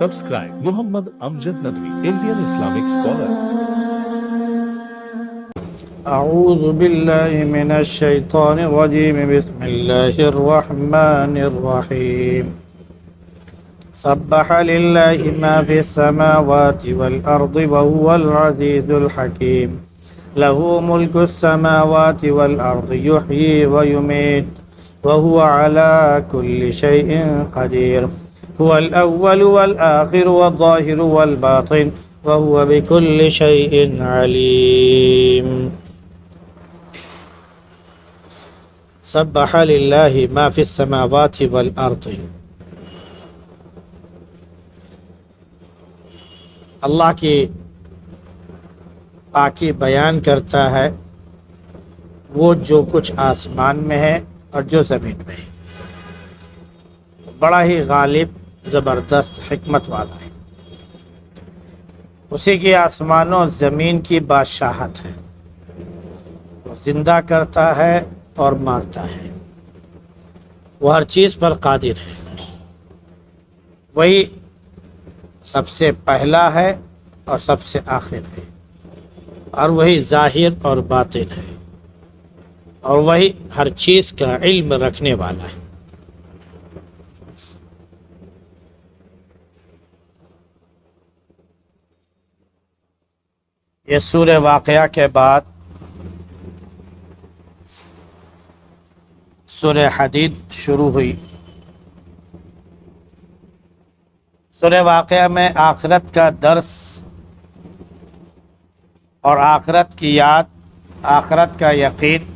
Subscribe Muhammad Amjad Nadwi, Indian Islamic scholar. أعوذ بالله من الشيطان الرجيم بسم الله الرحمن الرحيم سبح لله ما في السماوات والأرض وهو العزيز الحكيم له ملك السماوات والأرض يحيي ويميت وهو على كل شيء قدير هو الأول والآخر والظاهر والباطن وهو بكل شيء عليم سبح للہ ما فی السماوات والارض. اللہ کی پاکی بیان کرتا ہے وہ جو کچھ آسمان میں ہے اور جو زمین میں ہے. بڑا ہی غالب زبردست حکمت والا ہے. اسی کی آسمانوں زمین کی بادشاہت ہے. وہ زندہ کرتا ہے اور مارتا ہے. وہ ہر چیز پر قادر ہے. وہی سب سے پہلا ہے اور سب سے آخر ہے، اور وہی ظاہر اور باطن ہے، اور وہی ہر چیز کا علم رکھنے والا ہے. یہ سورہ واقعہ کے بعد سورہ حدید شروع ہوئی. سورہ واقعہ میں آخرت کا درس اور آخرت کی یاد، آخرت کا یقین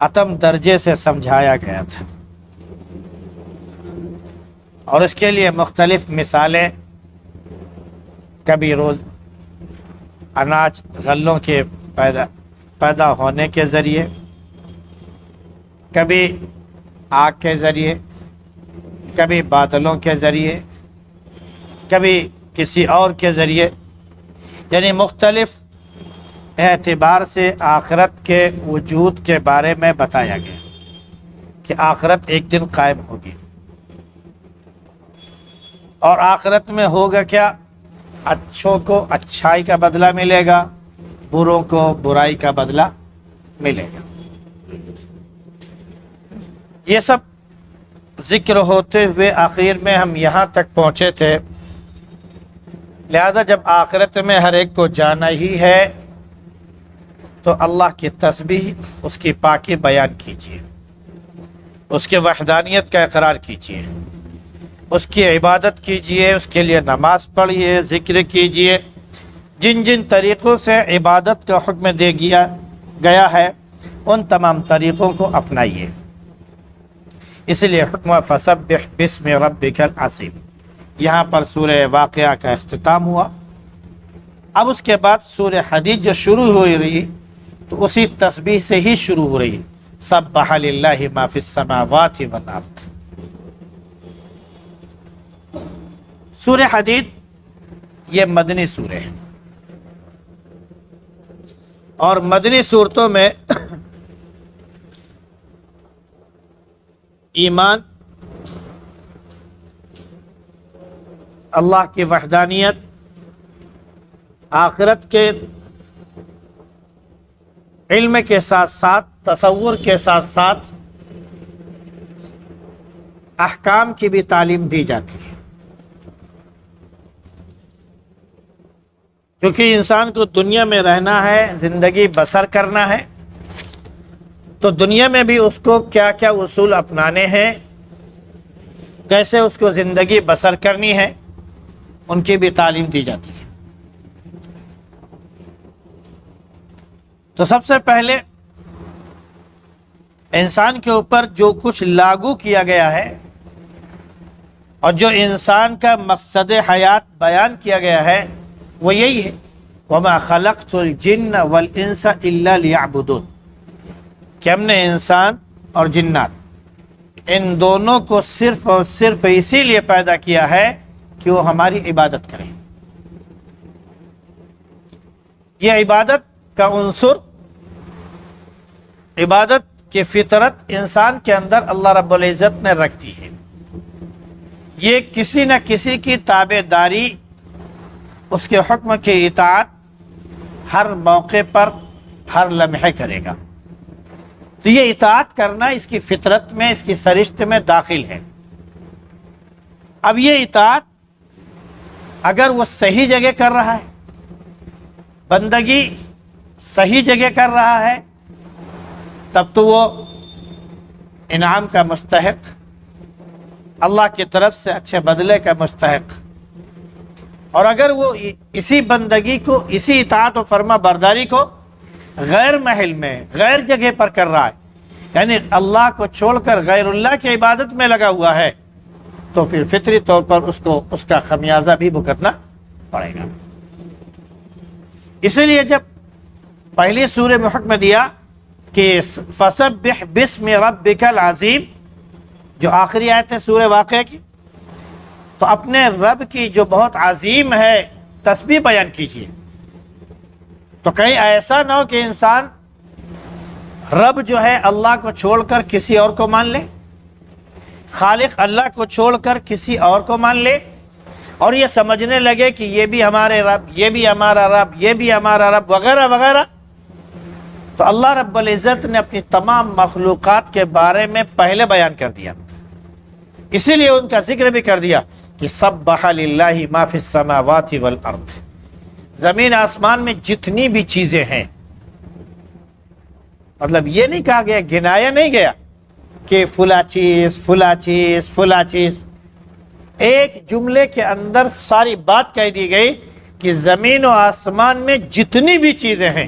اتم درجے سے سمجھایا گیا تھا، اور اس کے لیے مختلف مثالیں، کبھی روز اناج غلوں کے پیدا ہونے کے ذریعے، کبھی آگ کے ذریعے، کبھی بادلوں کے ذریعے، کبھی کسی اور کے ذریعے، یعنی مختلف اعتبار سے آخرت کے وجود کے بارے میں بتایا گیا کہ آخرت ایک دن قائم ہوگی، اور آخرت میں ہوگا کیا؟ اچھوں کو اچھائی کا بدلہ ملے گا، بروں کو برائی کا بدلہ ملے گا. یہ سب ذکر ہوتے ہوئے آخر میں ہم یہاں تک پہنچے تھے. لہذا جب آخرت میں ہر ایک کو جانا ہی ہے تو اللہ کی تسبیح، اس کی پاکی بیان کیجیے، اس کے وحدانیت کا اقرار کیجیے، اس کی عبادت کیجیے، اس کے لیے نماز پڑھیے، ذکر کیجیے. جن جن طریقوں سے عبادت کا حکم دے گیا ہے ان تمام طریقوں کو اپنائیے. اس لیے حکم فسبح بسم ربک العظیم. یہاں پر سورہ واقعہ کا اختتام ہوا. اب اس کے بعد سورہ حدید جو شروع ہو رہی تو اسی تسبیح سے ہی شروع ہو رہی. سبح للہ ما فی السماوات والارض. سورہ حدید یہ مدنی سورہ ہے، اور مدنی صورتوں میں ایمان، اللہ کی وحدانیت، آخرت کے علم کے ساتھ ساتھ، تصور کے ساتھ ساتھ احکام کی بھی تعلیم دی جاتی ہے. کیونکہ انسان کو دنیا میں رہنا ہے، زندگی بسر کرنا ہے، تو دنیا میں بھی اس کو کیا کیا اصول اپنانے ہیں، کیسے اس کو زندگی بسر کرنی ہے، ان کی بھی تعلیم دی جاتی ہے. تو سب سے پہلے انسان کے اوپر جو کچھ لاگو کیا گیا ہے اور جو انسان کا مقصد حیات بیان کیا گیا ہے وہ یہی ہے، وَمَا خَلَقْتُ الْجِنَّ وَالْإِنسَ إِلَّا لِيَعْبُدُونَ، کہ ہم نے انسان اور جنات ان دونوں کو صرف اور صرف اسی لیے پیدا کیا ہے کہ وہ ہماری عبادت کریں. یہ عبادت کا عنصر، عبادت کی فطرت انسان کے اندر اللہ رب العزت نے رکھ دی ہے. یہ کسی نہ کسی کی تابع داری، اس کے حکم کی اطاعت ہر موقع پر ہر لمحے کرے گا۔ تو یہ اطاعت کرنا اس کی فطرت میں، اس کی سرشت میں داخل ہے۔ اب یہ اطاعت اگر وہ صحیح جگہ کر رہا ہے، بندگی صحیح جگہ کر رہا ہے، تب تو وہ انعام کا مستحق، اللہ کی طرف سے اچھے بدلے کا مستحق۔ اور اگر وہ اسی بندگی کو، اسی اطاعت و فرما برداری کو غیر محل میں، غیر جگہ پر کر رہا ہے، یعنی اللہ کو چھوڑ کر غیر اللہ کی عبادت میں لگا ہوا ہے، تو پھر فطری طور پر اس کو اس کا خمیازہ بھی بھگتنا پڑے گا۔ اسی لیے جب پہلی سورہ میں حکم دیا کہ فسبح باسم ربک العظیم، جو آخری آیت ہے سورہ واقعہ کی، تو اپنے رب کی جو بہت عظیم ہے تسبیح بیان کیجیے۔ تو کہیں ایسا نہ ہو کہ انسان رب جو ہے اللہ کو چھوڑ کر کسی اور کو مان لے، خالق اللہ کو چھوڑ کر کسی اور کو مان لے، اور یہ سمجھنے لگے کہ یہ بھی ہمارے رب، یہ بھی ہمارا رب، یہ بھی ہمارا رب، وغیرہ وغیرہ۔ تو اللہ رب العزت نے اپنی تمام مخلوقات کے بارے میں پہلے بیان کر دیا، اسی لیے ان کا ذکر بھی کر دیا کہ سبح للہ ما فی السماوات والارض، زمین آسمان میں جتنی بھی چیزیں ہیں، مطلب یہ نہیں کہا گیا، گنایا نہیں گیا کہ فلاں چیز فلاں چیز فلاں چیز، ایک جملے کے اندر ساری بات کہہ دی گئی کہ زمین و آسمان میں جتنی بھی چیزیں ہیں،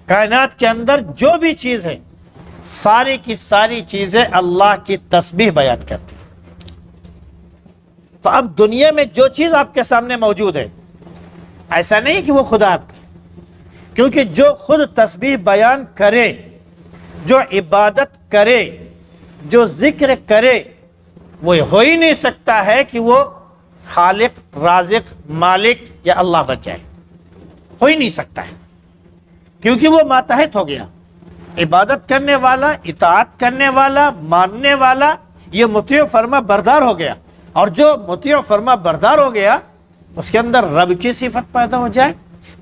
کائنات کے اندر جو بھی چیز ہے، ساری کی ساری چیزیں اللہ کی تسبیح بیان کرتی ہیں۔ تو اب دنیا میں جو چیز آپ کے سامنے موجود ہے، ایسا نہیں کہ وہ خدا آپ کی، کیونکہ جو خود تسبیح بیان کرے، جو عبادت کرے، جو ذکر کرے، وہ ہو ہی نہیں سکتا ہے کہ وہ خالق، رازق، مالک یا اللہ بن جائے، ہو ہی نہیں سکتا ہے، کیونکہ وہ ماتحت ہو گیا۔ عبادت کرنے والا، اطاعت کرنے والا، ماننے والا، یہ مطیع فرما بردار ہو گیا، اور جو مطیع فرما بردار ہو گیا اس کے اندر رب کی صفت پیدا ہو جائے،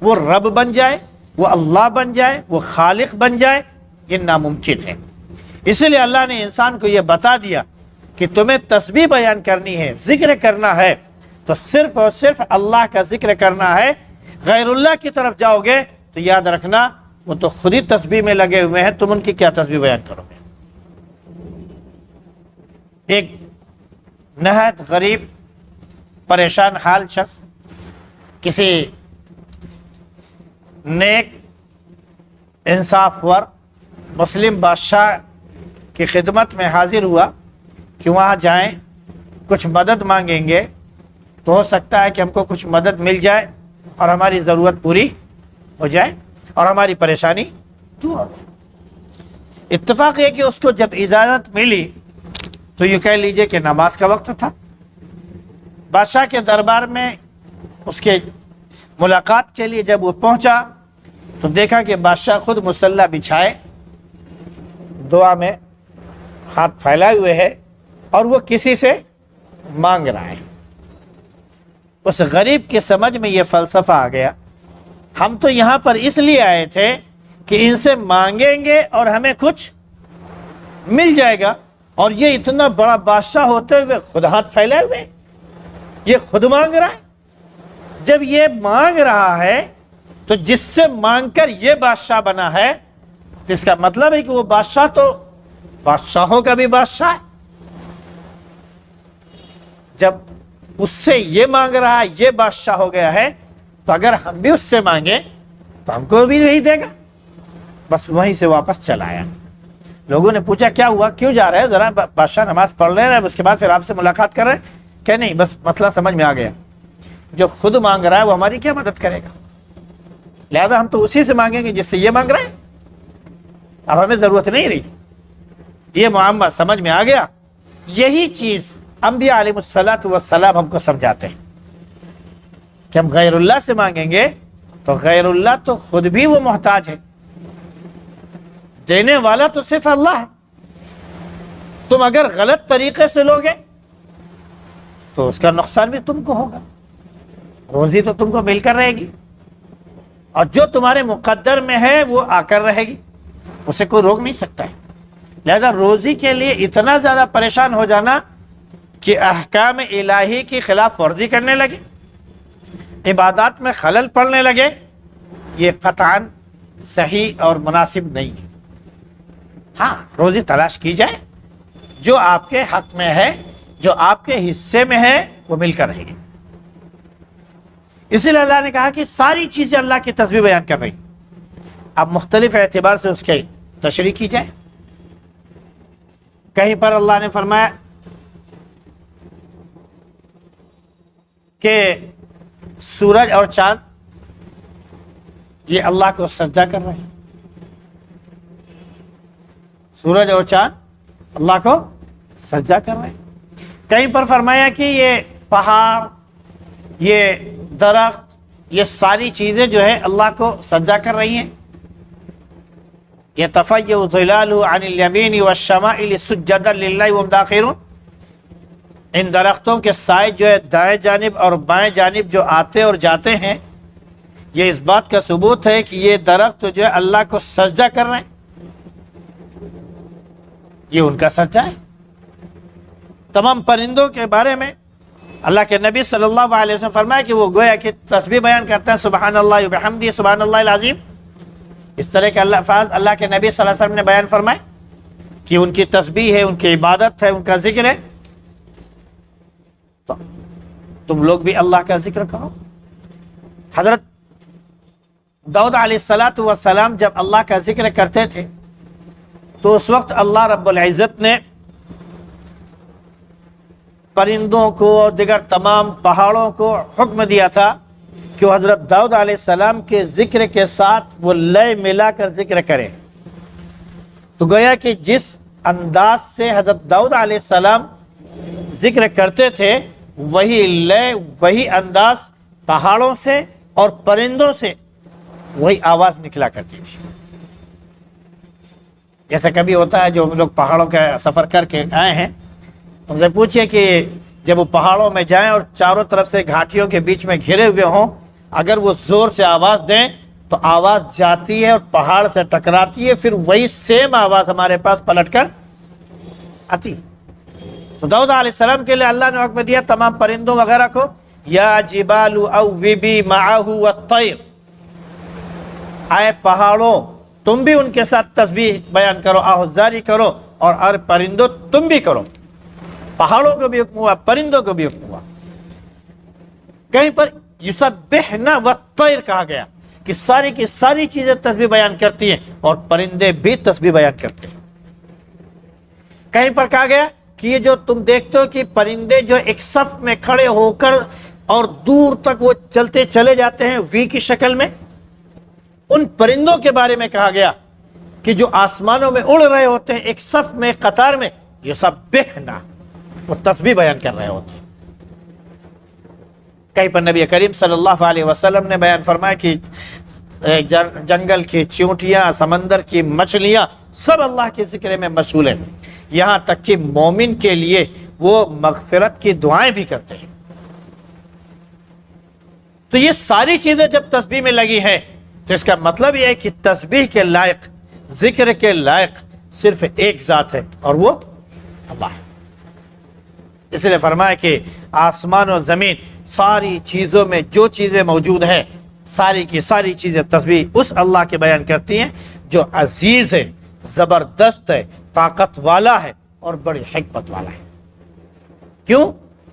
وہ رب بن جائے، وہ اللہ بن جائے، وہ خالق بن جائے، یہ ناممکن ہے۔ اسی لیے اللہ نے انسان کو یہ بتا دیا کہ تمہیں تسبیح بیان کرنی ہے، ذکر کرنا ہے، تو صرف اور صرف اللہ کا ذکر کرنا ہے۔ غیر اللہ کی طرف جاؤ گے تو یاد رکھنا وہ تو خود ہی تسبیح میں لگے ہوئے ہیں، تم ان کی کیا تسبیح بیان کرو گے۔ ایک نہایت غریب پریشان حال شخص کسی نیک انصاف ور مسلم بادشاہ کی خدمت میں حاضر ہوا کہ وہاں جائیں، کچھ مدد مانگیں گے تو ہو سکتا ہے کہ ہم کو کچھ مدد مل جائے اور ہماری ضرورت پوری ہو جائے اور ہماری پریشانی دور ہو جائے۔ اتفاق یہ کہ اس کو جب اجازت ملی تو یہ کہہ لیجئے کہ نماز کا وقت تھا۔ بادشاہ کے دربار میں اس کے ملاقات کے لیے جب وہ پہنچا تو دیکھا کہ بادشاہ خود مصلی بچھائے دعا میں ہاتھ پھیلائے ہوئے ہے اور وہ کسی سے مانگ رہا ہے۔ اس غریب کی سمجھ میں یہ فلسفہ آ گیا، ہم تو یہاں پر اس لیے آئے تھے کہ ان سے مانگیں گے اور ہمیں کچھ مل جائے گا، اور یہ اتنا بڑا بادشاہ ہوتے ہوئے خود ہاتھ پھیلائے ہوئے، یہ خود مانگ رہا ہے۔ جب یہ مانگ رہا ہے تو جس سے مانگ کر یہ بادشاہ بنا ہے، تو اس کا مطلب ہے کہ وہ بادشاہ تو بادشاہوں کا بھی بادشاہ ہے۔ جب اس سے یہ مانگ رہا ہے، یہ بادشاہ ہو گیا ہے، تو اگر ہم بھی اس سے مانگیں تو ہم کو بھی وہی دے گا۔ بس وہیں سے واپس چلا آیا۔ لوگوں نے پوچھا کیا ہوا، کیوں جا رہے ہیں؟ ذرا بادشاہ نماز پڑھ رہے ہیں، اس کے بعد پھر آپ سے ملاقات کر رہے ہیں؟ کہ نہیں، بس مسئلہ سمجھ میں آ گیا، جو خود مانگ رہا ہے وہ ہماری کیا مدد کرے گا، لہذا ہم تو اسی سے مانگیں گے جس سے یہ مانگ رہے ہیں، اب ہمیں ضرورت نہیں رہی۔ یہ معاملہ سمجھ میں آ گیا۔ یہی چیز انبیاء علیہ السلام ہم کو سمجھاتے ہیں کہ ہم غیر اللہ سے مانگیں گے تو غیر اللہ تو خود بھی وہ محتاج ہے، دینے والا تو صرف اللہ ہے۔ تم اگر غلط طریقے سے لوگے تو اس کا نقصان بھی تم کو ہوگا، روزی تو تم کو مل کر رہے گی، اور جو تمہارے مقدر میں ہے وہ آ کر رہے گی، اسے کوئی روک نہیں سکتا ہے۔ لہذا روزی کے لیے اتنا زیادہ پریشان ہو جانا کہ احکام الہی کی خلاف ورزی کرنے لگے، عبادات میں خلل پڑنے لگے، یہ قطعاً صحیح اور مناسب نہیں ہے۔ ہاں، روزی تلاش کی جائے، جو آپ کے حق میں ہے، جو آپ کے حصے میں ہے، وہ مل کر رہے گی۔ اسی لیے اللہ نے کہا کہ ساری چیزیں اللہ کی تسبیح بیان کر رہی ہیں۔ اب مختلف اعتبار سے اس کی تشریح کی جائے۔ کہیں پر اللہ نے فرمایا کہ سورج اور چاند یہ اللہ کو سجدہ کر رہے ہیں، سورج اور چاند اللہ کو سجدہ کر رہے ہیں۔ کہیں پر فرمایا کہ یہ پہاڑ، یہ درخت، یہ ساری چیزیں جو ہے اللہ کو سجدہ کر رہی ہیں۔ يتفيأ ظلاله عن اليمين والشمائل سجدا لله وهم داخرون، ان درختوں کے سائے جو ہے دائیں جانب اور بائیں جانب جو آتے اور جاتے ہیں، یہ اس بات کا ثبوت ہے کہ یہ درخت جو ہے اللہ کو سجدہ کر رہے ہیں، یہ ان کا سجدہ ہے۔ تمام پرندوں کے بارے میں اللہ کے نبی صلی اللہ علیہ وسلم فرمایا کہ وہ گویا کہ تسبیح بیان کرتے ہیں، سبحان اللہ وبحمدہ، سبحان اللہ العظیم۔ اس طرح کے الفاظ اللہ کے نبی صلی اللہ علیہ وسلم نے بیان فرمائے کہ ان کی تسبیح ہے، ان کی عبادت ہے، ان کا ذکر ہے۔ تو تم لوگ بھی اللہ کا ذکر کرو۔ حضرت داؤد علیہ السلام جب اللہ کا ذکر کرتے تھے تو اس وقت اللہ رب العزت نے پرندوں کو اور دیگر تمام پہاڑوں کو حکم دیا تھا کہ وہ حضرت داؤد علیہ السلام کے ذکر کے ساتھ وہ لے ملا کر ذکر کریں۔ تو گویا کہ جس انداز سے حضرت داؤد علیہ السلام ذکر کرتے تھے، وہی لے، وہی انداز پہاڑوں سے اور پرندوں سے وہی آواز نکلا کرتی تھی۔ جیسا کبھی ہوتا ہے جو لوگ پہاڑوں کا سفر کر کے آئے ہیں، ان سے پوچھئے کہ جب وہ پہاڑوں میں جائیں اور چاروں طرف سے گھاٹیوں کے بیچ میں گھرے ہوئے ہوں، اگر وہ زور سے آواز دیں تو آواز جاتی ہے اور پہاڑ سے ٹکراتی ہے، پھر وہی سیم آواز ہمارے پاس پلٹ کر آتی۔ تو داؤد علیہ السلام کے لیے اللہ نے حکم دیا تمام پرندوں وغیرہ کو، یا جبال اوبی معہ والطیر، اے پہاڑوں تم بھی ان کے ساتھ تسبیح بیان کرو، آہوازاری کرو، اور پرندوں تم بھی کرو۔ پہاڑوں کو بھی حکم ہوا، پرندوں کو بھی حکم ہوا۔ کہیں پر یسبحن والطیر کہا گیا کہ ساری کی ساری چیزیں تسبیح بیان کرتی ہیں اور پرندے بھی تسبیح بیان کرتے ہیں۔ کہیں پر کہا گیا کہ یہ جو تم دیکھتے ہو کہ پرندے جو ایک صف میں کھڑے ہو کر اور دور تک وہ چلتے چلے جاتے ہیں وی کی شکل میں، ان پرندوں کے بارے میں کہا گیا کہ جو آسمانوں میں اڑ رہے ہوتے ہیں ایک صف میں، قطار میں، یسبحن، وہ تسبیح بیان کر رہے ہوتے ہیں۔ کہیں پر نبی کریم صلی اللہ علیہ وسلم نے بیان فرمایا کہ جنگل کی چیونٹیاں، سمندر کی مچھلیاں سب اللہ کے ذکر میں مشغول ہیں، یہاں تک کہ مومن کے لیے وہ مغفرت کی دعائیں بھی کرتے ہیں۔ تو یہ ساری چیزیں جب تسبیح میں لگی ہیں تو اس کا مطلب یہ ہے کہ تسبیح کے لائق، ذکر کے لائق صرف ایک ذات ہے، اور وہ اللہ ہے۔ اس لیے فرمایا کہ آسمان و زمین ساری چیزوں میں جو چیزیں موجود ہیں، ساری کی ساری چیزیں تسبیح اس اللہ کے بیان کرتی ہیں جو عزیز ہے، زبردست ہے، طاقت والا ہے اور بڑی حکمت والا ہے۔ کیوں؟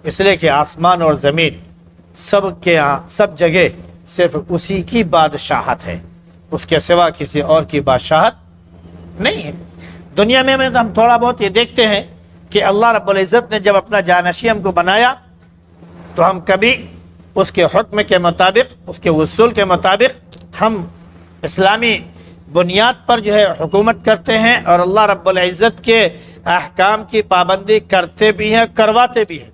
اس لیے کہ آسمان اور زمین سب جگہ صرف اسی کی بادشاہت ہے، اس کے سوا کسی اور کی بادشاہت نہیں ہے۔ دنیا میں ہم تھوڑا بہت یہ دیکھتے ہیں کہ اللہ رب العزت نے جب اپنا جانشین ہم کو بنایا تو ہم کبھی اس کے حکم کے مطابق، اس کے اصول کے مطابق ہم اسلامی بنیاد پر جو ہے حکومت کرتے ہیں اور اللہ رب العزت کے احکام کی پابندی کرتے بھی ہیں، کرواتے بھی ہیں۔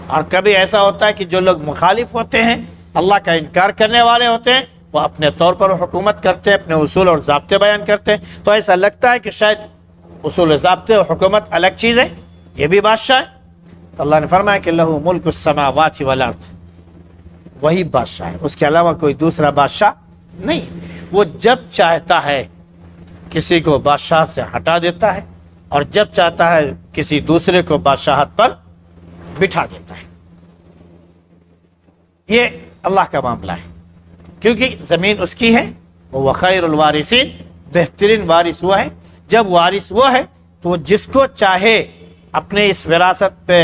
اور کبھی ایسا ہوتا ہے کہ جو لوگ مخالف ہوتے ہیں، اللہ کا انکار کرنے والے ہوتے ہیں، وہ اپنے طور پر حکومت کرتے ہیں، اپنے اصول اور ضابطے بیان کرتے ہیں۔ تو ایسا لگتا ہے کہ شاید اصول ضابطے اور حکومت الگ چیز ہے، یہ بھی بادشاہ ہے، تو اللہ نے فرمایا کہ لہو ملک السماوات والارض، وہی بادشاہ ہے، اس کے علاوہ کوئی دوسرا بادشاہ نہیں۔ وہ جب چاہتا ہے کسی کو بادشاہ سے ہٹا دیتا ہے، اور جب چاہتا ہے کسی دوسرے کو بادشاہت پر بٹھا دیتا ہے۔ یہ اللہ کا معاملہ ہے، کیونکہ زمین اس کی ہے، وہ خیر الوارثین، بہترین وارث وہ ہے۔ جب وارث وہ ہے تو وہ جس کو چاہے اپنے اس وراثت پہ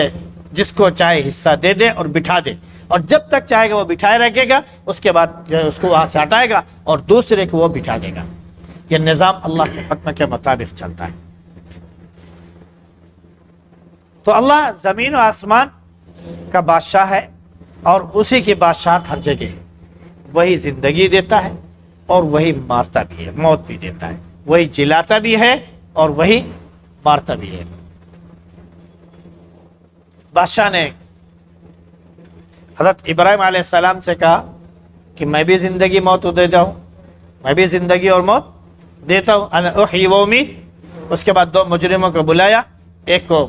جس کو چاہے حصہ دے دے اور بٹھا دے، اور جب تک چاہے گا وہ بٹھائے رکھے گا، اس کے بعد جو ہے اس کو وہاں سے ہٹائے گا اور دوسرے کو وہ بٹھا دے گا۔ یہ نظام اللہ کے حکم کے مطابق چلتا ہے۔ تو اللہ زمین و آسمان کا بادشاہ ہے، اور اسی کی بادشاہت ہر جگہ ہے۔ وہی زندگی دیتا ہے اور وہی مارتا بھی ہے، موت بھی دیتا ہے، وہی جلاتا بھی ہے اور وہی مارتا بھی ہے۔ بادشاہ نے حضرت ابراہیم علیہ السلام سے کہا کہ میں بھی زندگی موت دیتا ہوں، میں بھی زندگی اور موت دیتا ہوں، انا احیی و امید۔ اس کے بعد دو مجرموں کو بلایا، ایک کو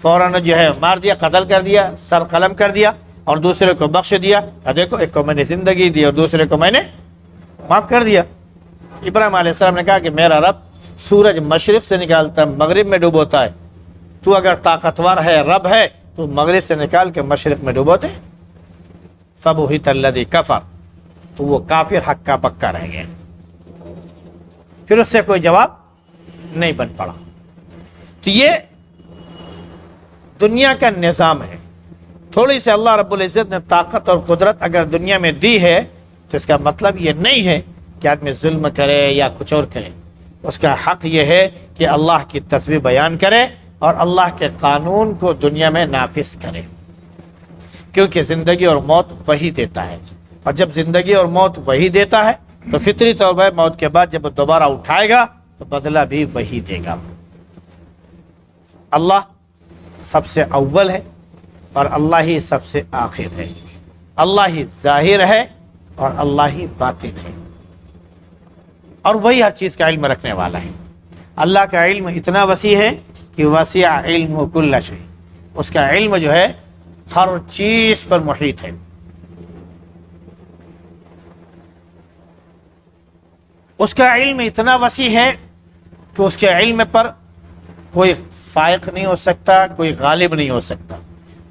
فوراً جو ہے مار دیا، قتل کر دیا، سر قلم کر دیا، اور دوسرے کو بخش دیا۔ دیکھو، ایک کو میں نے زندگی دی اور دوسرے کو میں نے معاف کر دیا۔ ابراہیم علیہ السلام نے کہا کہ میرا رب سورج مشرق سے نکالتا مغرب میں ڈبوتا ہے، تو اگر طاقتور ہے، رب ہے، تو مغرب سے نکال کے مشرق میں ڈبوتے۔ فَبُهِتَ الَّذِي كَفَرَ، تو وہ کافر حق کا پکا رہ گیا، پھر اس سے کوئی جواب نہیں بن پڑا۔ تو یہ دنیا کا نظام ہے۔ تھوڑی سے اللہ رب العزت نے طاقت اور قدرت اگر دنیا میں دی ہے تو اس کا مطلب یہ نہیں ہے کہ آدمی ظلم کرے یا کچھ اور کرے۔ اس کا حق یہ ہے کہ اللہ کی تسبیح بیان کرے اور اللہ کے قانون کو دنیا میں نافذ کرے، کیونکہ زندگی اور موت وہی دیتا ہے، اور جب زندگی اور موت وہی دیتا ہے تو فطری طور پر موت کے بعد جب وہ دوبارہ اٹھائے گا تو بدلہ بھی وہی دے گا۔ اللہ سب سے اول ہے اور اللہ ہی سب سے آخر ہے، اللہ ہی ظاہر ہے اور اللہ ہی باطن ہے، اور وہی ہر چیز کا علم رکھنے والا ہے۔ اللہ کا علم اتنا وسیع ہے کہ وسیع علم کل شیء، اس کا علم جو ہے ہر چیز پر محیط ہے۔ اس کا علم اتنا وسیع ہے کہ اس کے علم پر کوئی فائق نہیں ہو سکتا، کوئی غالب نہیں ہو سکتا،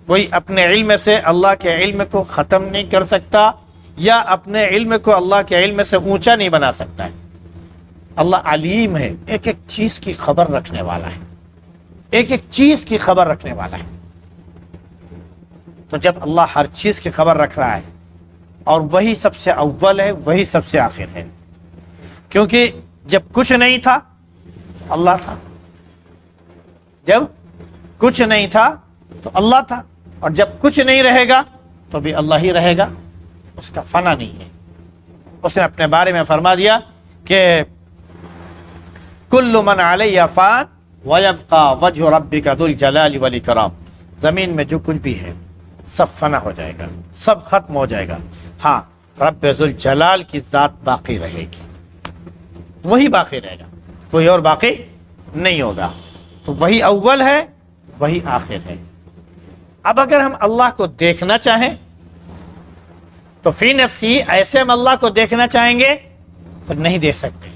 کوئی اپنے علم سے اللہ کے علم کو ختم نہیں کر سکتا، یا اپنے علم کو اللہ کے علم سے اونچا نہیں بنا سکتا ہے۔ اللہ علیم ہے، ایک ایک چیز کی خبر رکھنے والا ہے، ایک ایک چیز کی خبر رکھنے والا ہے۔ تو جب اللہ ہر چیز کی خبر رکھ رہا ہے اور وہی سب سے اول ہے، وہی سب سے آخر ہے، کیونکہ جب کچھ نہیں تھا تو اللہ تھا، جب کچھ نہیں تھا تو اللہ تھا، اور جب کچھ نہیں رہے گا تو بھی اللہ ہی رہے گا، اس کا فنا نہیں ہے۔ اس نے اپنے بارے میں فرما دیا کہ کل من علیہ فان ویبقى وجہ ربک ذو الجلال والاکرام، زمین میں جو کچھ بھی ہے سب فنا ہو جائے گا، سب ختم ہو جائے گا، ہاں رب ذو الجلال کی ذات باقی رہے گی، وہی باقی رہے گا، کوئی اور باقی نہیں ہوگا۔ تو وہی اول ہے، وہی آخر ہے۔ اب اگر ہم اللہ کو دیکھنا چاہیں تو فی نفسی ایسے ہم اللہ کو دیکھنا چاہیں گے تو نہیں دیکھ سکتے۔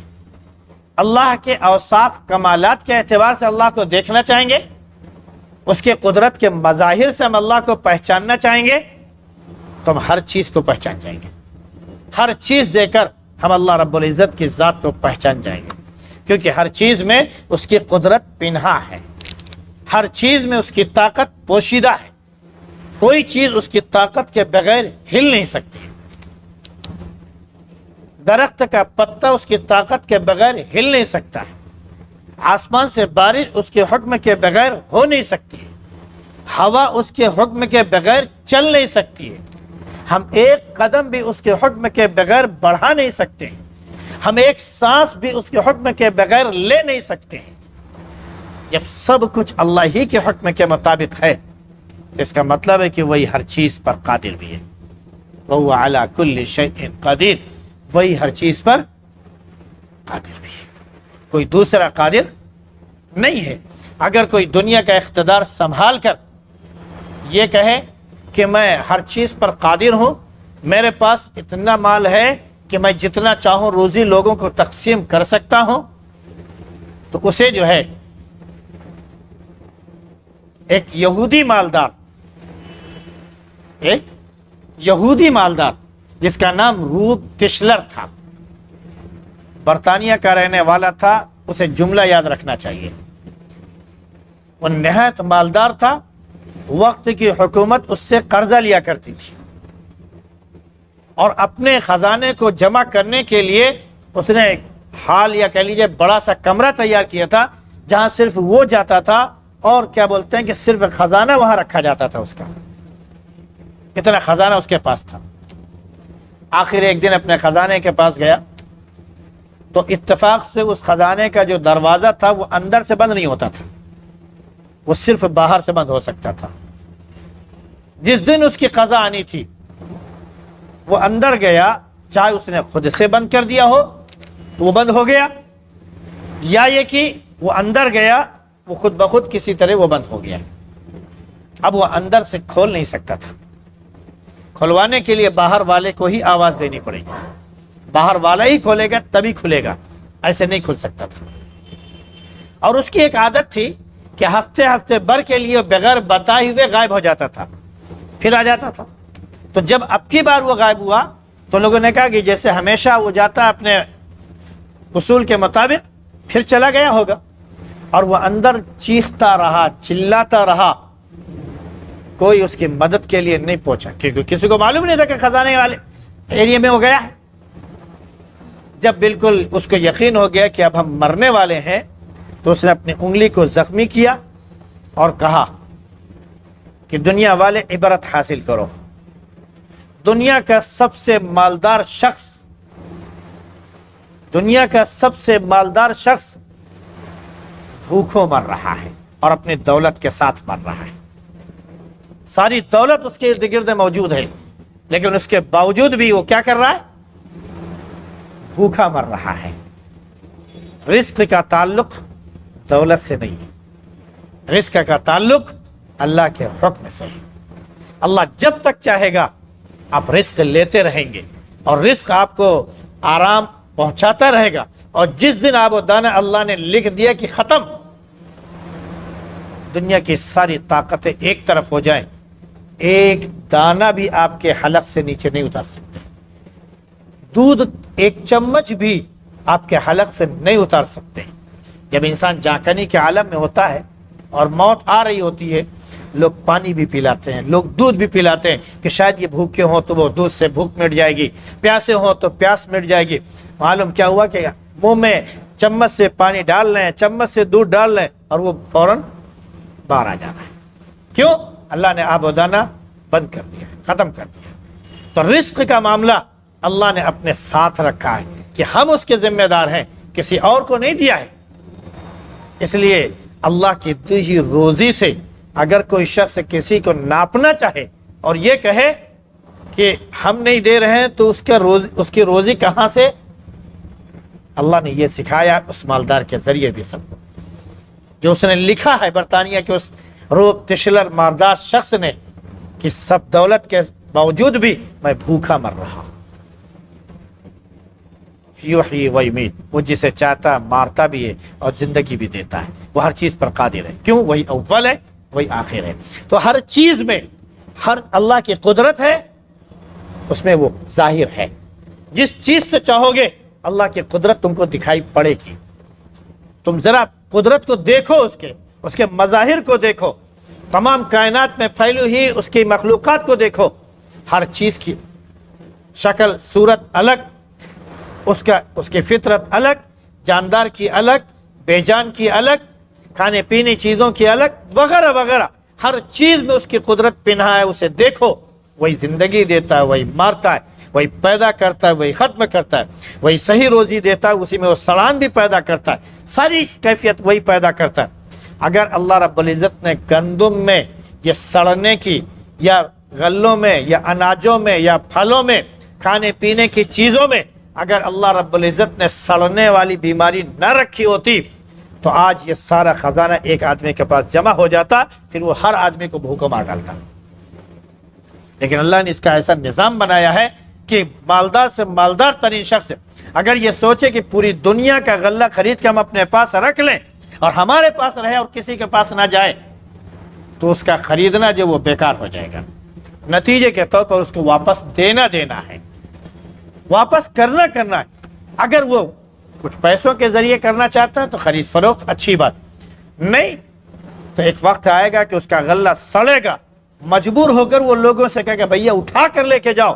اللہ کے اوصاف کمالات کے اعتبار سے اللہ کو دیکھنا چاہیں گے، اس کے قدرت کے مظاہر سے ہم اللہ کو پہچاننا چاہیں گے تو ہم ہر چیز کو پہچان جائیں گے، ہر چیز دے کر ہم اللہ رب العزت کی ذات کو پہچان جائیں گے، کیونکہ ہر چیز میں اس کی قدرت پنہا ہے، ہر چیز میں اس کی طاقت پوشیدہ ہے، کوئی چیز اس کی طاقت کے بغیر ہل نہیں سکتی۔ درخت کا پتا اس کی طاقت کے بغیر ہل نہیں سکتا ہے، آسمان سے بارش اس کے حکم کے بغیر ہو نہیں سکتی ہے، ہوا اس کے حکم کے بغیر چل نہیں سکتی ہے، ہم ایک قدم بھی اس کے حکم کے بغیر بڑھا نہیں سکتے ہیں، ہم ایک سانس بھی اس کے حکم کے بغیر لے نہیں سکتے ہیں۔ جب سب کچھ اللہ ہی کے حکم کے مطابق ہے تو اس کا مطلب ہے کہ وہی ہر چیز پر قادر بھی ہے، وَهُوَ عَلَى كُلِّ شَيْءٍ قَدِيرٌ، وہی ہر چیز پر قادر بھی ہے، کوئی دوسرا قادر نہیں ہے۔ اگر کوئی دنیا کا اقتدار سنبھال کر یہ کہے کہ میں ہر چیز پر قادر ہوں، میرے پاس اتنا مال ہے کہ میں جتنا چاہوں روزی لوگوں کو تقسیم کر سکتا ہوں، تو اسے جو ہے ایک یہودی مالدار جس کا نام روب ٹشلر تھا، برطانیہ کا رہنے والا تھا، اسے جملہ یاد رکھنا چاہیے۔ وہ نہایت مالدار تھا، وقت کی حکومت اس سے قرضہ لیا کرتی تھی، اور اپنے خزانے کو جمع کرنے کے لیے اس نے ایک ہال یا کہہ لیجیے بڑا سا کمرہ تیار کیا تھا، جہاں صرف وہ جاتا تھا اور کیا بولتے ہیں کہ صرف خزانہ وہاں رکھا جاتا تھا، اس کا اتنا خزانہ اس کے پاس تھا۔ آخر ایک دن اپنے خزانے کے پاس گیا تو اتفاق سے اس خزانے کا جو دروازہ تھا وہ اندر سے بند نہیں ہوتا تھا، وہ صرف باہر سے بند ہو سکتا تھا۔ جس دن اس کی قضا آنی تھی وہ اندر گیا، چاہے اس نے خود سے بند کر دیا ہو تو وہ بند ہو گیا، یا یہ کہ وہ اندر گیا وہ خود بخود کسی طرح وہ بند ہو گیا۔ اب وہ اندر سے کھول نہیں سکتا تھا، کھلوانے کے لیے باہر والے کو ہی آواز دینی پڑے گی، باہر والا ہی کھولے گا تبھی کھلے گا، ایسے نہیں کھل سکتا تھا۔ اور اس کی ایک عادت تھی کہ ہفتے بھر کے لیے بغیر بتائے ہوئے غائب ہو جاتا تھا، پھر آ جاتا تھا۔ تو جب اب کی بار وہ غائب ہوا تو لوگوں نے کہا کہ جیسے ہمیشہ وہ جاتا اپنے اصول کے مطابق، پھر چلا گیا ہوگا۔ اور وہ اندر چیختا رہا، چلاتا رہا، کوئی اس کی مدد کے لیے نہیں پہنچا، کیونکہ کسی کو معلوم نہیں تھا کہ خزانے والے ایریے میں وہ گیا ہے۔ جب بالکل اس کو یقین ہو گیا کہ اب ہم مرنے والے ہیں تو اس نے اپنی انگلی کو زخمی کیا اور کہا کہ دنیا والے عبرت حاصل کرو، دنیا کا سب سے مالدار شخص بھوکوں مر رہا ہے اور اپنی دولت کے ساتھ مر رہا ہے، ساری دولت اس کے ارد گرد موجود ہے، لیکن اس کے باوجود بھی وہ کیا کر رہا ہے؟ بھوکا مر رہا ہے۔ رزق کا تعلق دولت سے نہیں ہے، رزق کا تعلق اللہ کے حکم سے ہے۔ اللہ جب تک چاہے گا آپ رزق لیتے رہیں گے اور رزق آپ کو آرام پہنچاتا رہے گا، اور جس دن آپ و دانہ اللہ نے لکھ دیا کہ ختم، دنیا کی ساری طاقتیں ایک طرف ہو جائیں، ایک دانہ بھی آپ کے حلق سے نیچے نہیں اتار سکتے، دودھ ایک چمچ بھی آپ کے حلق سے نہیں اتار سکتے۔ جب انسان جانکنی کے عالم میں ہوتا ہے اور موت آ رہی ہوتی ہے، لوگ پانی بھی پلاتے ہیں، لوگ دودھ بھی پلاتے ہیں کہ شاید یہ بھوکے ہوں تو وہ دودھ سے بھوک مٹ جائے گی، پیاسے ہوں تو پیاس مٹ جائے گی۔ معلوم کیا ہوا کہ منہ میں چمچ سے پانی ڈال لیں، چمچ سے دودھ ڈال لیں اور وہ فوراً باہر آ جانا ہے۔ کیوں؟ اللہ نے آب و دانہ بند کر دیا، ختم کر دیا۔ تو رزق کا معاملہ اللہ نے اپنے ساتھ رکھا ہے کہ ہم اس کے ذمہ دار ہیں، کسی اور کو نہیں دیا ہے۔ اس لیے اللہ کی دی ہوئی روزی سے اگر کوئی شخص کسی کو ناپنا چاہے اور یہ کہے کہ ہم نہیں دے رہے ہیں تو اس کی روزی کہاں سے؟ اللہ نے یہ سکھایا اس مالدار کے ذریعے بھی سب کو، جو اس نے لکھا ہے برطانیہ کے اس روب ٹشلر مالدار شخص نے کہ سب دولت کے باوجود بھی میں بھوکا مر رہا ہوں۔ یحیی و یمیت، وہ جسے چاہتا مارتا بھی ہے اور زندگی بھی دیتا ہے، وہ ہر چیز پر قادر ہے۔ کیوں؟ وہی اول ہے، وہی آخر ہے۔ تو ہر چیز میں ہر اللہ کی قدرت ہے، اس میں وہ ظاہر ہے۔ جس چیز سے چاہو گے اللہ کی قدرت تم کو دکھائی پڑے گی۔ تم ذرا قدرت کو دیکھو، اس کے مظاہر کو دیکھو، تمام کائنات میں پھیلی ہوئی اس کی مخلوقات کو دیکھو، ہر چیز کی شکل صورت الگ، اس کی فطرت الگ، جاندار کی الگ، بے جان کی الگ، کھانے پینے چیزوں کی الگ، وغیرہ وغیرہ، ہر چیز میں اس کی قدرت پنہا ہے۔ اسے دیکھو، وہی زندگی دیتا ہے، وہی مارتا ہے، وہی پیدا کرتا ہے، وہی ختم کرتا ہے، وہی صحیح روزی دیتا ہے، اسی میں وہ سڑان بھی پیدا کرتا ہے، ساری کیفیت وہی پیدا کرتا ہے۔ اگر اللہ رب العزت نے گندم میں یہ سڑنے کی، یا غلوں میں، یا اناجوں میں، یا پھلوں میں، کھانے پینے کی چیزوں میں اگر اللہ رب العزت نے سڑنے والی بیماری نہ رکھی ہوتی تو آج یہ سارا خزانہ ایک آدمی کے پاس جمع ہو جاتا، پھر وہ ہر آدمی کو بھوکوں مار ڈالتا۔ لیکن اللہ نے اس کا ایسا نظام بنایا ہے کہ مالدار سے مالدار ترین شخص اگر یہ سوچے کہ پوری دنیا کا غلہ خرید کے ہم اپنے پاس رکھ لیں اور ہمارے پاس رہے اور کسی کے پاس نہ جائے تو اس کا خریدنا جو وہ بیکار ہو جائے گا. نتیجے کے طور پر اس کو واپس دینا ہے, واپس کرنا ہے. اگر وہ کچھ پیسوں کے ذریعے کرنا چاہتا ہے تو خرید فروخت اچھی بات, نہیں تو ایک وقت آئے گا کہ اس کا غلہ سڑے گا, مجبور ہو کر وہ لوگوں سے کہے گا بھیا اٹھا کر لے کے جاؤ,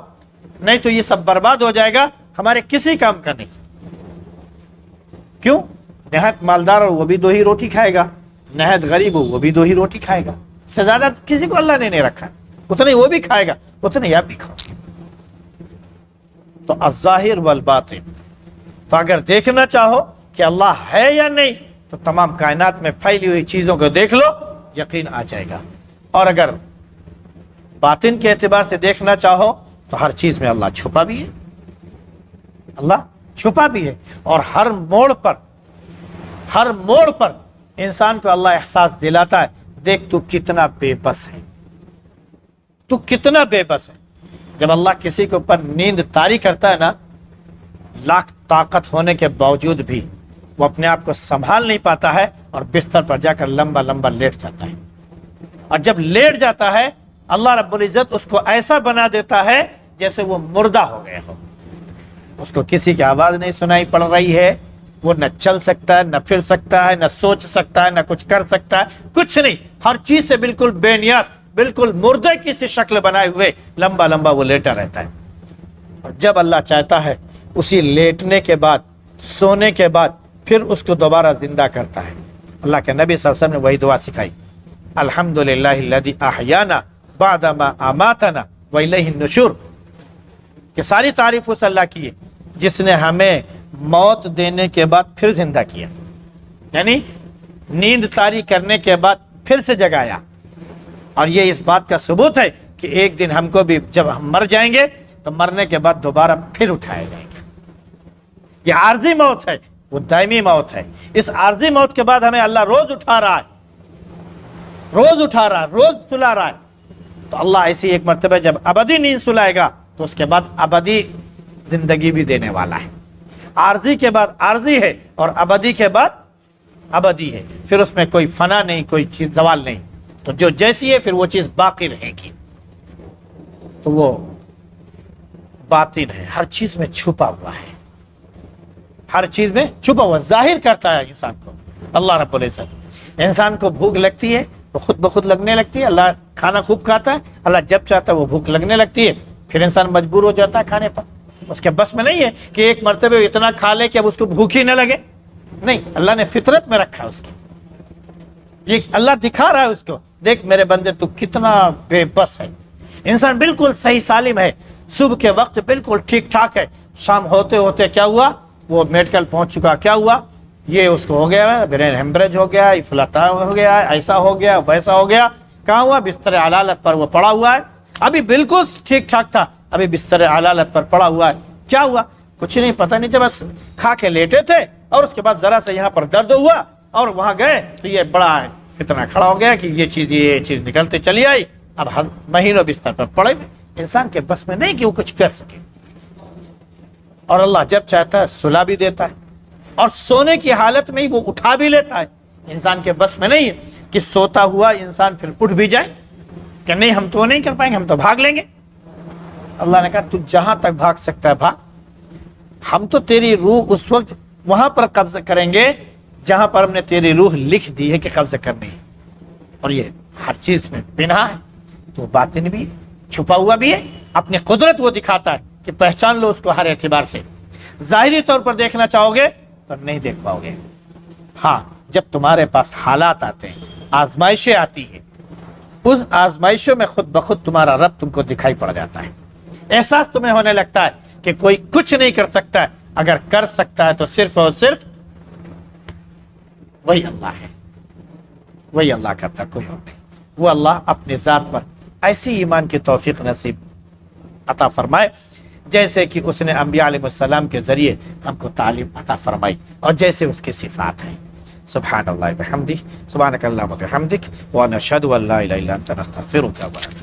نہیں تو یہ سب برباد ہو جائے گا, ہمارے کسی کام کا نہیں. کیوں؟ نہایت مالدار ہو وہ بھی 2 ہی روٹی کھائے گا, نہایت غریب ہو وہ بھی 2 ہی روٹی کھائے گا, اس سے زیادہ کسی کو اللہ نے نہیں رکھا, اتنے وہ بھی کھائے گا اتنے آپ بھی کھاؤ. تو الظاہر والباطن, تو اگر دیکھنا چاہو کہ اللہ ہے یا نہیں تو تمام کائنات میں پھیلی ہوئی چیزوں کو دیکھ لو, یقین آ جائے گا. اور اگر باطن کے اعتبار سے دیکھنا چاہو تو ہر چیز میں اللہ چھپا بھی ہے, اللہ چھپا بھی ہے. اور ہر موڑ پر انسان کو اللہ احساس دلاتا ہے, دیکھ تو کتنا بے بس ہے, تو کتنا بے بس ہے. جب اللہ کسی کے اوپر نیند طاری کرتا ہے نا, لاکھ طاقت ہونے کے باوجود بھی وہ اپنے آپ کو سنبھال نہیں پاتا ہے اور بستر پر جا کر لمبا لمبا لیٹ جاتا ہے. اور جب لیٹ جاتا ہے اللہ رب العزت اس کو ایسا بنا دیتا ہے جیسے وہ مردہ ہو گئے ہو. اس کو کسی کی آواز نہیں سنائی پڑ رہی ہے, وہ نہ چل سکتا ہے, نہ پھر سکتا ہے, نہ سوچ سکتا ہے, نہ کچھ کر سکتا ہے, کچھ نہیں. ہر چیز سے بالکل بے نیاز, بالکل مردے کی سی شکل بنائے ہوئے لمبا لمبا وہ لیٹا رہتا ہے. اور جب اللہ چاہتا ہے اسی لیٹنے کے بعد, سونے کے بعد پھر اس کو دوبارہ زندہ کرتا ہے. اللہ کے نبی صلی اللہ علیہ وسلم نے وہی دعا سکھائی, الحمدللہ الذی احیانا بعد ما اماتنا والیہ النشور, کہ ساری تعریف اس اللہ کی ہے جس نے ہمیں موت دینے کے بعد پھر زندہ کیا, یعنی نیند طاری کرنے کے بعد پھر سے جگایا. اور یہ اس بات کا ثبوت ہے کہ ایک دن ہم کو بھی جب ہم مر جائیں گے تو مرنے کے بعد دوبارہ پھر اٹھائے جائیں گے. یہ عارضی موت ہے, وہ دائمی موت ہے. اس عارضی موت کے بعد ہمیں اللہ روز اٹھا رہا ہے, روز سلا رہا ہے. تو اللہ ایسی ایک مرتبہ جب ابدی نیند سلائے گا تو اس کے بعد ابدی زندگی بھی دینے والا ہے. عارضی کے بعد عارضی ہے اور ابدی کے بعد ابدی ہے, پھر اس میں کوئی فنا نہیں, کوئی چیز زوال نہیں. تو جو جیسی ہے پھر وہ چیز باقی رہے گی. تو وہ باطن ہے, ہر چیز میں چھپا ہوا ہے, ہر چیز میں چھپا ہوا, ظاہر کرتا ہے انسان کو اللہ رب العزت. انسان کو بھوک لگتی ہے وہ خود بخود لگنے لگتی ہے, اللہ کھانا خوب کھاتا ہے, اللہ جب چاہتا ہے وہ بھوک لگنے لگتی ہے, پھر انسان مجبور ہو جاتا ہے کھانے پر. اس کے بس میں نہیں ہے کہ ایک مرتبہ اتنا کھا لے کہ اب اس کو بھوک ہی نہ لگے, نہیں, اللہ نے فطرت میں رکھا اس کی. یہ اللہ دکھا رہا ہے اس کو, دیکھ میرے بندے تو کتنا بے بس ہے. انسان بالکل صحیح سالم ہے, صبح کے وقت بالکل ٹھیک ٹھاک ہے, شام ہوتے ہوتے کیا ہوا, وہ میڈیکل پہنچ چکا, کیا ہوا, یہ اس کو ہو گیا برین ہیمبریج ہو گیا, افلاطا ہو گیا, ایسا ہو گیا, ویسا ہو گیا. کہاں ہوا, بستر علالت پر وہ پڑا ہوا ہے. ابھی بالکل ٹھیک ٹھاک تھا, ابھی بستر علالت پر پڑا ہوا ہے. کیا ہوا, کچھ نہیں, پتہ نہیں, جب بس کھا کے لیٹے تھے اور اس کے بعد ذرا سے یہاں پر درد ہوا اور وہاں گئے تو یہ بڑا فتنہ کھڑا ہو گیا کہ یہ چیز نکلتے چلی آئی. اب مہینوں بستر پر پڑے ہوئے, انسان کے بس میں نہیں کہ وہ کچھ کر سکے. اور اللہ جب چاہتا ہے سلا بھی دیتا ہے, اور سونے کی حالت میں ہی وہ اٹھا بھی لیتا ہے. انسان کے بس میں نہیں ہے کہ سوتا ہوا انسان پھر اٹھ بھی جائے کہ نہیں ہم تو نہیں کر پائیں گے, ہم تو بھاگ لیں گے. اللہ نے کہا تو جہاں تک بھاگ سکتا ہے بھاگ, ہم تو تیری روح اس وقت وہاں پر قبضہ کریں گے جہاں پر ہم نے تیری روح لکھ دی ہے کہ قبضہ کرنی ہے. اور یہ ہر چیز میں پنہا ہے, تو باطن بھی چھپا ہوا بھی ہے. اپنی قدرت وہ دکھاتا ہے کہ پہچان لو اس کو ہر اعتبار سے. ظاہری طور پر دیکھنا چاہو گے تو نہیں دیکھ پاؤ گے. ہاں, جب تمہارے پاس حالات آتے ہیں, آزمائشیں آتی ہیں, ان آزمائشوں میں خود بخود تمہارا رب تم کو دکھائی پڑ جاتا ہے. احساس تمہیں ہونے لگتا ہے کہ کوئی کچھ نہیں کر سکتا ہے, اگر کر سکتا ہے تو صرف اور صرف وہی اللہ ہے, وہی اللہ کرتا, کوئی اور نہیں. وہ اللہ اپنے ذات پر ایسی ایمان کی توفیق نصیب عطا فرمائے جیسے کہ اس نے انبیاء علیہ السلام کے ذریعے ہم کو تعلیم عطا فرمائی اور جیسے اس کی صفات ہیں. سبحان اللہ بحمدہ, سبحانک اللہم وبحمدک, ونشہد ان لا الہ الا انت نستغفرک و نتوب الیک.